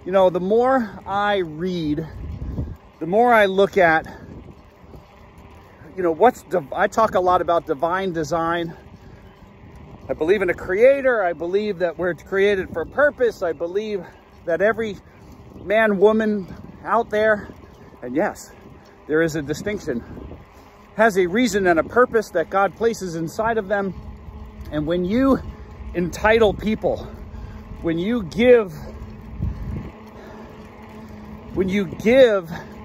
You know, the more I read, the more I look at, you know, I talk a lot about divine design. I believe in a creator. I believe that we're created for a purpose. I believe that every man, woman out there, and yes, there is a distinction, has a reason and a purpose that God places inside of them. And when you entitle people, when you give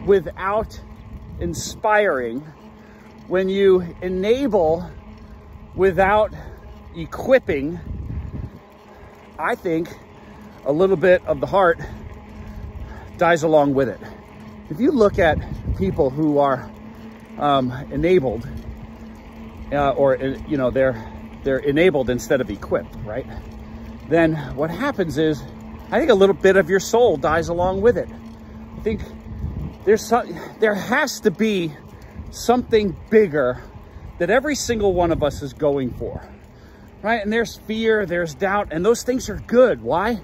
without inspiring, when you enable without equipping, I think a little bit of the heart dies along with it. If you look at people who are enabled, or you know, they're enabled instead of equipped, right? Then what happens is, I think a little bit of your soul dies along with it. I think there has to be something bigger that every single one of us is going for, right? And there's fear, there's doubt, and those things are good. Why?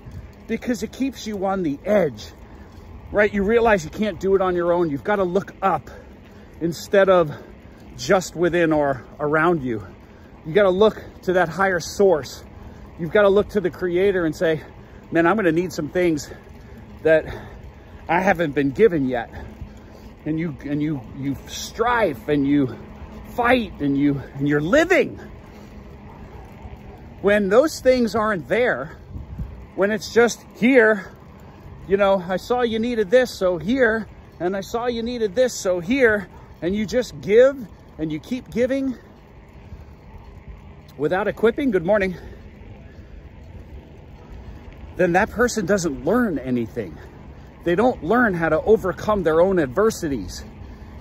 Because it keeps you on the edge, right? You realize you can't do it on your own. You've got to look up instead of just within or around you. You got to look to that higher source. You've got to look to the creator and say, man, I'm going to need some things that I haven't been given yet. And you strive and you fight and you're living. When those things aren't there, when it's just here, you know, I saw you needed this, so here, and I saw you needed this, so here, and you just give and you keep giving without equipping, good morning, then that person doesn't learn anything. They don't learn how to overcome their own adversities.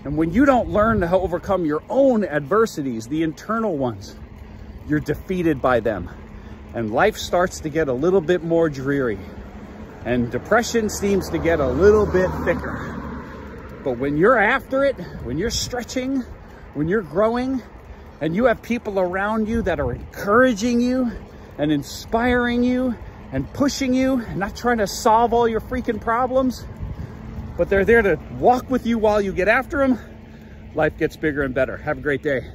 And when you don't learn to overcome your own adversities, the internal ones, you're defeated by them. And life starts to get a little bit more dreary. And depression seems to get a little bit thicker. But when you're after it, when you're stretching, when you're growing, and you have people around you that are encouraging you and inspiring you and pushing you, and not trying to solve all your freaking problems, but they're there to walk with you while you get after them, life gets bigger and better. Have a great day.